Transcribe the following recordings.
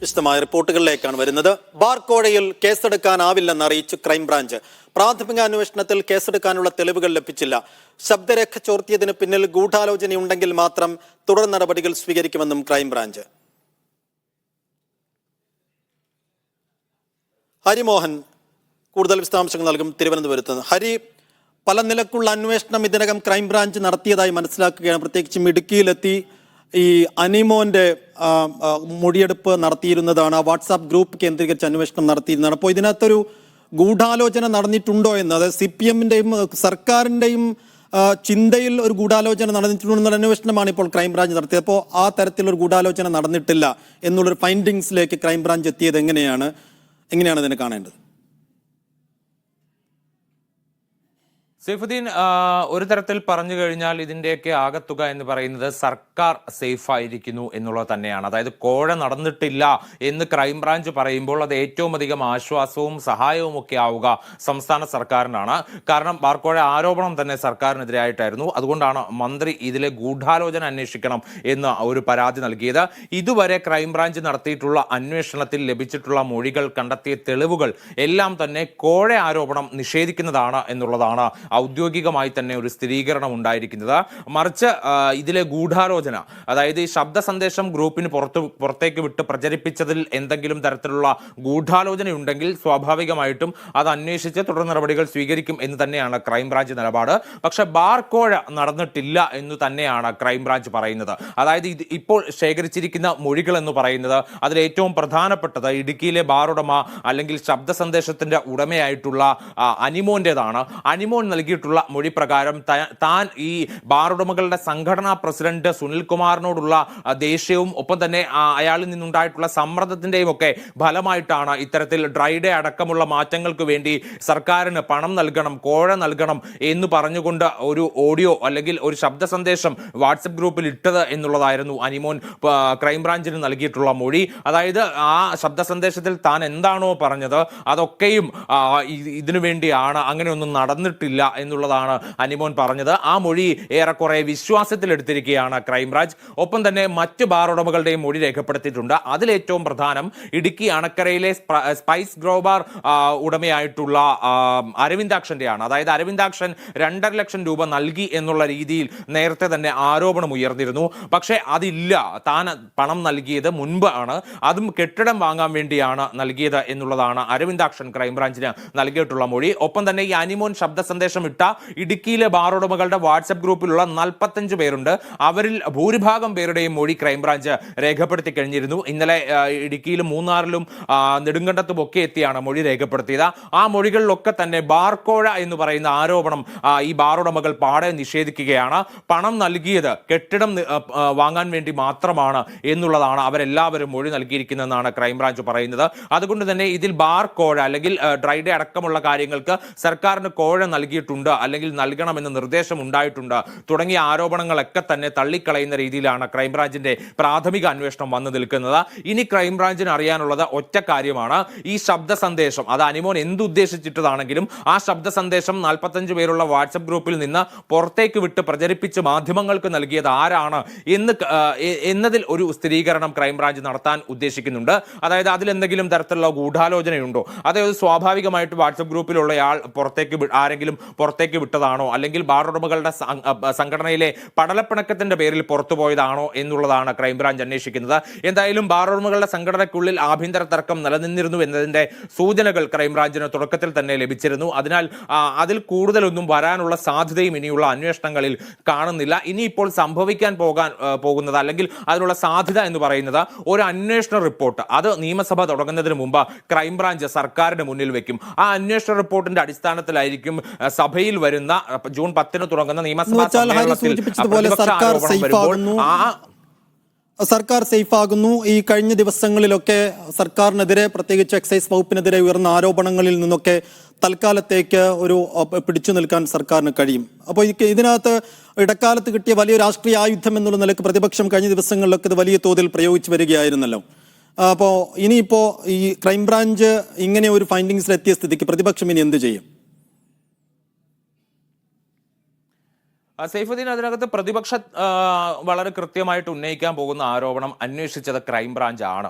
വിശദമായ റിപ്പോർട്ടുകളിലേക്കാണ് വരുന്നത്. ബാർക്കോഴയിൽ കേസെടുക്കാനാവില്ലെന്ന് അറിയിച്ചു ക്രൈംബ്രാഞ്ച്. പ്രാഥമിക അന്വേഷണത്തിൽ കേസെടുക്കാനുള്ള തെളിവുകൾ ലഭിച്ചില്ല. ശബ്ദരേഖ ചോർത്തിയതിന് പിന്നിൽ ഗൂഢാലോചനയുണ്ടെങ്കിൽ മാത്രം തുടർ നടപടികൾ സ്വീകരിക്കുമെന്നും ക്രൈംബ്രാഞ്ച്. ഹരിമോഹൻ കൂടുതൽ വിശദാംശങ്ങൾ നൽകും തിരുവനന്തപുരത്ത്. ഹരി, പല നിലക്കുള്ള അന്വേഷണം ഇതിനകം ക്രൈംബ്രാഞ്ച് നടത്തിയതായി മനസ്സിലാക്കുകയാണ്. പ്രത്യേകിച്ചും ഇടുക്കിയിലെത്തി ഈ അനിമോന്റെ മൊഴിയെടുപ്പ് നടത്തിയിരുന്നതാണ്. വാട്സാപ്പ് ഗ്രൂപ്പ് കേന്ദ്രീകരിച്ച് അന്വേഷണം നടത്തിയിരുന്നതാണ്. അപ്പോൾ ഇതിനകത്തൊരു ഗൂഢാലോചന നടന്നിട്ടുണ്ടോ എന്ന്, അതായത് CPM-ന്റെയും സർക്കാരിൻ്റെയും ചിന്തയിൽ ഒരു ഗൂഢാലോചന നടന്നിട്ടുണ്ടോ എന്നുള്ള അന്വേഷണമാണ് ഇപ്പോൾ ക്രൈംബ്രാഞ്ച് നടത്തിയത്. അപ്പോൾ ആ തരത്തിലൊരു ഗൂഢാലോചന നടന്നിട്ടില്ല എന്നുള്ളൊരു ഫൈൻഡിങ്സിലേക്ക് ക്രൈംബ്രാഞ്ച് എത്തിയത് എങ്ങനെയാണ് ഇതിനെ കാണേണ്ടത്? സൈഫുദ്ദീൻ, ഒരു തരത്തിൽ പറഞ്ഞു കഴിഞ്ഞാൽ ഇതിൻ്റെയൊക്കെ ആകത്തുക എന്ന് പറയുന്നത് സർക്കാർ സേഫ് ആയിരിക്കുന്നു എന്നുള്ളത് തന്നെയാണ്. അതായത് കോഴ നടന്നിട്ടില്ല എന്ന് ക്രൈംബ്രാഞ്ച് പറയുമ്പോൾ അത് ഏറ്റവും അധികം ആശ്വാസവും സഹായവും ഒക്കെ ആവുക സംസ്ഥാന സർക്കാരിനാണ്. കാരണം ബാർക്കോഴ ആരോപണം തന്നെ സർക്കാരിനെതിരായിട്ടായിരുന്നു. അതുകൊണ്ടാണ് മന്ത്രി ഇതിലെ ഗൂഢാലോചന അന്വേഷിക്കണം എന്ന് ഒരു പരാതി നൽകിയത്. ഇതുവരെ ക്രൈംബ്രാഞ്ച് നടത്തിയിട്ടുള്ള അന്വേഷണത്തിൽ ലഭിച്ചിട്ടുള്ള മൊഴികൾ, കണ്ടെത്തിയ തെളിവുകൾ എല്ലാം തന്നെ കോഴ ആരോപണം നിഷേധിക്കുന്നതാണ് എന്നുള്ളതാണ് ഔദ്യോഗികമായി തന്നെ ഒരു സ്ഥിരീകരണം ഉണ്ടായിരിക്കുന്നത്. മറിച്ച് ഇതിലെ ഗൂഢാലോചന, അതായത് ഈ ശബ്ദ സന്ദേശം ഗ്രൂപ്പിന് പുറത്തേക്ക് വിട്ട് പ്രചരിപ്പിച്ചതിൽ എന്തെങ്കിലും തരത്തിലുള്ള ഗൂഢാലോചനയുണ്ടെങ്കിൽ സ്വാഭാവികമായിട്ടും അത് അന്വേഷിച്ച് തുടർ നടപടികൾ സ്വീകരിക്കും എന്ന് തന്നെയാണ് ക്രൈംബ്രാഞ്ച് നിലപാട്. പക്ഷെ ബാർക്കോഴ നടന്നിട്ടില്ല എന്ന് തന്നെയാണ് ക്രൈംബ്രാഞ്ച് പറയുന്നത്. അതായത് ഇപ്പോൾ ശേഖരിച്ചിരിക്കുന്ന മൊഴികൾ എന്ന് പറയുന്നത് അതിൽ ഏറ്റവും പ്രധാനപ്പെട്ടത് ഇടുക്കിയിലെ ബാറുടമ അല്ലെങ്കിൽ ശബ്ദ സന്ദേശത്തിന്റെ ഉടമയായിട്ടുള്ള അനിമോന്റേതാണ്. അനിമോൻ നൽകിയിട്ടുള്ള മൊഴി പ്രകാരം താൻ ഈ ബാറുടമകളുടെ സംഘടനാ പ്രസിഡന്റ് സുനിൽകുമാറിനോടുള്ള ദേഷ്യവും ഒപ്പം തന്നെ അയാളിൽ നിന്നുണ്ടായിട്ടുള്ള സമ്മർദ്ദത്തിന്റെയും ഒക്കെ ഫലമായിട്ടാണ് ഇത്തരത്തിൽ ഡ്രൈ ഡേ അടക്കമുള്ള മാറ്റങ്ങൾക്ക് വേണ്ടി സർക്കാരിന് പണം നൽകണം, കോഴ നൽകണം എന്ന് പറഞ്ഞുകൊണ്ട് ഒരു ഓഡിയോ അല്ലെങ്കിൽ ഒരു ശബ്ദ സന്ദേശം വാട്സപ്പ് ഗ്രൂപ്പിൽ ഇട്ടത് എന്നുള്ളതായിരുന്നു അനിമോൻ ക്രൈംബ്രാഞ്ചിന് നൽകിയിട്ടുള്ള മൊഴി. അതായത് ആ ശബ്ദ സന്ദേശത്തിൽ താൻ എന്താണോ പറഞ്ഞത് അതൊക്കെയും ഇതിനു വേണ്ടിയാണ്, അങ്ങനെയൊന്നും നടന്നിട്ടില്ല എന്നുള്ളതാണ് അനിമോൻ പറഞ്ഞത്. ആ മൊഴി ഏറെക്കുറെ വിശ്വാസത്തിലെടുത്തിരിക്കുകയാണ് ക്രൈംബ്രാഞ്ച്. ഒപ്പം തന്നെ മറ്റ് ബാർ ഉടമകളുടെയും മൊഴി രേഖപ്പെടുത്തിയിട്ടുണ്ട്. അതിലേറ്റവും പ്രധാനം ഇടുക്കി അണക്കരയിലെ സ്പൈസ് ഗ്രോ ബാർ ഉടമയായിട്ടുള്ള അരവിന്ദാക്ഷന്റെയാണ്. അതായത് അരവിന്ദാക്ഷൻ 2.5 ലക്ഷം രൂപ നൽകി എന്നുള്ള രീതിയിൽ നേരത്തെ തന്നെ ആരോപണം ഉയർന്നിരുന്നു. പക്ഷേ അതില്ല, താൻ പണം നൽകിയത് മുൻപ് ആണ്, അതും കെട്ടിടം വാങ്ങാൻ വേണ്ടിയാണ് നൽകിയത് എന്നുള്ളതാണ് അരവിന്ദാക്ഷൻ ക്രൈംബ്രാഞ്ചിന് നൽകിയിട്ടുള്ള മൊഴി. ഒപ്പം തന്നെ ഈ അനിമോൻ ശബ്ദ സന്ദേശം ഇട്ട ഇടുക്കിയിലെ ബാർ ഉടമകളുടെ വാട്സ്ആപ്പ് ഗ്രൂപ്പിലുള്ള 45 പേരുണ്ട്. അവരിൽ ഭൂരിഭാഗം പേരുടെയും മൊഴി ക്രൈംബ്രാഞ്ച് രേഖപ്പെടുത്തി കഴിഞ്ഞിരുന്നു. ഇന്നലെ ഇടുക്കിയിലും മൂന്നാറിലും നെടുങ്കണ്ടത്തും ഒക്കെ എത്തിയാണ് മൊഴി രേഖപ്പെടുത്തിയത്. ആ മൊഴികളിലൊക്കെ തന്നെ ബാർക്കോഴ എന്ന് പറയുന്ന ആരോപണം ഈ ബാർ ഉടമകൾ പാടെ നിഷേധിക്കുകയാണ്. പണം നൽകിയത് കെട്ടിടം വാങ്ങാൻ വേണ്ടി മാത്രമാണ് എന്നുള്ളതാണ് അവരെല്ലാവരും മൊഴി നൽകിയിരിക്കുന്നതെന്നാണ് ക്രൈംബ്രാഞ്ച് പറയുന്നത്. അതുകൊണ്ട് തന്നെ ഇതിൽ ബാർക്കോഴ അല്ലെങ്കിൽ ഡ്രൈ ഡേ അടക്കമുള്ള കാര്യങ്ങൾക്ക് സർക്കാരിന് കോഴ നൽകിയിട്ടുണ്ട് അല്ലെങ്കിൽ നൽകണമെന്ന് നിർദ്ദേശം ഉണ്ടായിട്ടുണ്ട് തുടങ്ങിയ ആരോപണങ്ങളൊക്കെ തന്നെ തള്ളിക്കളയുന്ന രീതിയിലാണ് ക്രൈംബ്രാഞ്ചിന്റെ പ്രാഥമിക അന്വേഷണം വന്നു നിൽക്കുന്നത്. ഇനി ക്രൈംബ്രാഞ്ചിന് അറിയാനുള്ളത് ഒറ്റ കാര്യമാണ്. ഈ ശബ്ദ സന്ദേശം അത് അനിമോൻ എന്തുദ്ദേശിച്ചിട്ടതാണെങ്കിലും ആ ശബ്ദ സന്ദേശം 45 പേരുള്ള വാട്സപ്പ് ഗ്രൂപ്പിൽ നിന്ന് പുറത്തേക്ക് വിട്ട് പ്രചരിപ്പിച്ച് മാധ്യമങ്ങൾക്ക് നൽകിയത് ആരാണ് എന്നതിൽ ഒരു സ്ഥിരീകരണം ക്രൈംബ്രാഞ്ച് നടത്താൻ ഉദ്ദേശിക്കുന്നുണ്ട്. അതായത് അതിലെന്തെങ്കിലും തരത്തിലുള്ള ഗൂഢാലോചനയുണ്ടോ, അതായത് സ്വാഭാവികമായിട്ട് വാട്സപ്പ് ഗ്രൂപ്പിലുള്ളയാൾ ആരെങ്കിലും പുറത്തേക്ക് വിട്ടതാണോ അല്ലെങ്കിൽ ബാർ ഉടമകളുടെ സംഘടനയിലെ പടലപ്പിണക്കത്തിന്റെ പേരിൽ പുറത്തുപോയതാണോ എന്നുള്ളതാണ് ക്രൈംബ്രാഞ്ച് അന്വേഷിക്കുന്നത്. എന്തായാലും ബാർ ഉടമകളുടെ സംഘടനയ്ക്കുള്ളിൽ ആഭ്യന്തര തർക്കം നിലനിന്നിരുന്നു എന്നതിന്റെ സൂചനകൾ ക്രൈംബ്രാഞ്ചിന് തുടക്കത്തിൽ തന്നെ ലഭിച്ചിരുന്നു. അതിനാൽ അതിൽ കൂടുതലൊന്നും വരാനുള്ള സാധ്യതയും ഇനിയുള്ള അന്വേഷണങ്ങളിൽ കാണുന്നില്ല. ഇനിയിപ്പോൾ സംഭവിക്കാൻ പോകുന്നത് അല്ലെങ്കിൽ അതിനുള്ള സാധ്യത എന്ന് പറയുന്നത് ഒരു അന്വേഷണ റിപ്പോർട്ട് അത് നിയമസഭ തുടങ്ങുന്നതിന് മുമ്പ് ക്രൈംബ്രാഞ്ച് സർക്കാരിന് മുന്നിൽ വെക്കും. ആ അന്വേഷണ റിപ്പോർട്ടിന്റെ അടിസ്ഥാനത്തിലായിരിക്കും സഭയിൽ വരുന്ന ജൂൺ 10 തുടങ്ങുന്ന നിയമസഭാ സമ്മേളനത്തിൽ സർക്കാർ സേഫ് ആകുന്നു. ഈ കഴിഞ്ഞ ദിവസങ്ങളിലൊക്കെ സർക്കാരിനെതിരെ, പ്രത്യേകിച്ച് എക്സൈസ് വകുപ്പിനെതിരെ ഉയർന്ന ആരോപണങ്ങളിൽ നിന്നൊക്കെ തൽക്കാലത്തേക്ക് ഒരു പിടിച്ചു നിൽക്കാൻ സർക്കാരിന് കഴിയും. അപ്പോൾ ഇതിനകത്ത് ഇടക്കാലത്ത് കിട്ടിയ വലിയ രാഷ്ട്രീയ ആയുധം എന്നുള്ള നിലയ്ക്ക് പ്രതിപക്ഷം കഴിഞ്ഞ ദിവസങ്ങളിലൊക്കെ ഇത് വലിയ തോതിൽ പ്രയോഗിച്ചു വരികയായിരുന്നല്ലോ. അപ്പോൾ ഇനിയിപ്പോൾ ഈ ക്രൈംബ്രാഞ്ച് ഇങ്ങനെ ഒരു ഫൈൻഡിങ്സിലെത്തിയ സ്ഥിതിക്ക് പ്രതിപക്ഷം ഇനി എന്ത് ചെയ്യും? സൈഫുദ്ദീൻ, അതിനകത്ത് പ്രതിപക്ഷ വളരെ കൃത്യമായിട്ട് ഉന്നയിക്കാൻ പോകുന്ന ആരോപണം അന്വേഷിച്ചത് ക്രൈംബ്രാഞ്ച് ആണ്.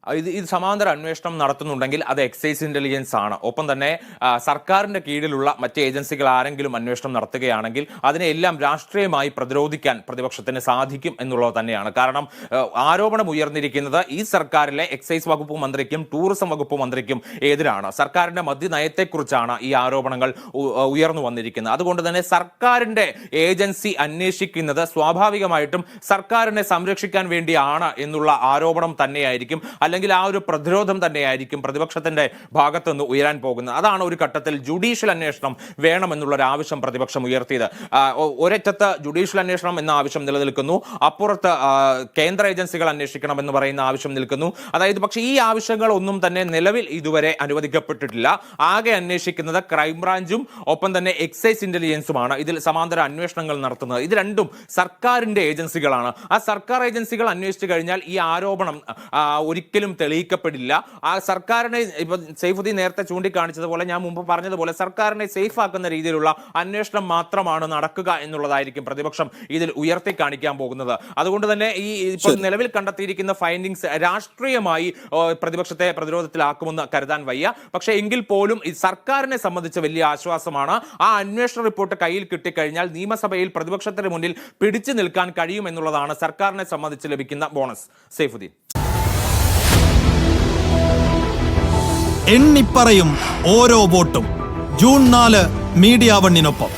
ഇത് സമാന്തര അന്വേഷണം നടത്തുന്നുണ്ടെങ്കിൽ അത് എക്സൈസ് ഇന്റലിജൻസ് ആണ്. ഒപ്പം തന്നെ സർക്കാരിന്റെ കീഴിലുള്ള മറ്റ് ഏജൻസികൾ ആരെങ്കിലും അന്വേഷണം നടത്തുകയാണെങ്കിൽ അതിനെല്ലാം രാഷ്ട്രീയമായി പ്രതിരോധിക്കാൻ പ്രതിപക്ഷത്തിന് സാധിക്കും എന്നുള്ളത് തന്നെയാണ്. കാരണം ആരോപണം ഉയർന്നിരിക്കുന്നത് ഈ സർക്കാരിലെ എക്സൈസ് വകുപ്പ് മന്ത്രിക്കും ടൂറിസം വകുപ്പ് മന്ത്രിക്കും എതിരാണ്. സർക്കാരിന്റെ മദ്യനയത്തെക്കുറിച്ചാണ് ഈ ആരോപണങ്ങൾ ഉയർന്നു വന്നിരിക്കുന്നത്. അതുകൊണ്ട് തന്നെ സർക്കാരിന്റെ ഏജൻസി അന്വേഷിക്കുന്നത് സ്വാഭാവികമായിട്ടും സർക്കാരിനെ സംരക്ഷിക്കാൻ വേണ്ടിയാണ് എന്നുള്ള ആരോപണം തന്നെയായിരിക്കും, അല്ലെങ്കിൽ ആ ഒരു പ്രതിരോധം തന്നെയായിരിക്കും പ്രതിപക്ഷത്തിന്റെ ഭാഗത്തുനിന്ന് ഉയരാൻ പോകുന്നത്. അതാണ് ഒരു ഘട്ടത്തിൽ ജുഡീഷ്യൽ അന്വേഷണം വേണമെന്നുള്ളൊരു ആവശ്യം പ്രതിപക്ഷം ഉയർത്തിയത്. ഒരറ്റത്ത് ജുഡീഷ്യൽ അന്വേഷണം എന്ന ആവശ്യം നിലനിൽക്കുന്നു, അപ്പുറത്ത് കേന്ദ്ര ഏജൻസികൾ അന്വേഷിക്കണം എന്ന് പറയുന്ന ആവശ്യം നിൽക്കുന്നു. അതായത് പക്ഷേ ഈ ആവശ്യങ്ങൾ ഒന്നും തന്നെ നിലവിൽ ഇതുവരെ അനുവദിക്കപ്പെട്ടിട്ടില്ല. ആകെ അന്വേഷിക്കുന്നത് ക്രൈംബ്രാഞ്ചും ഒപ്പം തന്നെ എക്സൈസ് ഇന്റലിജൻസുമാണ് ഇതിൽ സമാന്തര അന്വേഷണങ്ങൾ നടത്തുന്നത്. ഇത് രണ്ടും സർക്കാരിന്റെ ഏജൻസികളാണ്. ആ സർക്കാർ ഏജൻസികൾ അന്വേഷിച്ചു കഴിഞ്ഞാൽ ഈ ആരോപണം ഒരിക്കലും തെളിയിക്കപ്പെടില്ല. ആ സർക്കാരിനെ ഇപ്പൊ സൈഫുദ്ദീൻ നേരത്തെ ചൂണ്ടിക്കാണിച്ചതുപോലെ, ഞാൻ മുമ്പ് പറഞ്ഞതുപോലെ, സർക്കാരിനെ സേഫ് ആക്കുന്ന രീതിയിലുള്ള അന്വേഷണം മാത്രമാണ് നടക്കുക എന്നുള്ളതായിരിക്കും പ്രതിപക്ഷം ഇതിൽ ഉയർത്തി കാണിക്കാൻ പോകുന്നത്. അതുകൊണ്ട് തന്നെ ഈ ഇപ്പോൾ നിലവിൽ കണ്ടെത്തിയിരിക്കുന്ന ഫൈൻഡിങ്സ് രാഷ്ട്രീയമായി പ്രതിപക്ഷത്തെ പ്രതിരോധത്തിലാക്കുമെന്ന് കരുതാൻ വയ്യ. പക്ഷേ എങ്കിൽ പോലും ഈ സർക്കാരിനെ സംബന്ധിച്ച് വലിയ ആശ്വാസമാണ്. ആ അന്വേഷണ റിപ്പോർട്ട് കയ്യിൽ കിട്ടിക്കഴിഞ്ഞാൽ നിയമസഭയിൽ പ്രതിപക്ഷത്തിന് മുന്നിൽ പിടിച്ചു നിൽക്കാൻ കഴിയുമെന്നുള്ളതാണ് സർക്കാരിനെ സംബന്ധിച്ച് ലഭിക്കുന്ന ബോണസ്. സൈഫുദ്ദീൻ. എണ്ണിപ്പറയും ഓരോ വോട്ടും. June 4 media 1-നൊപ്പം.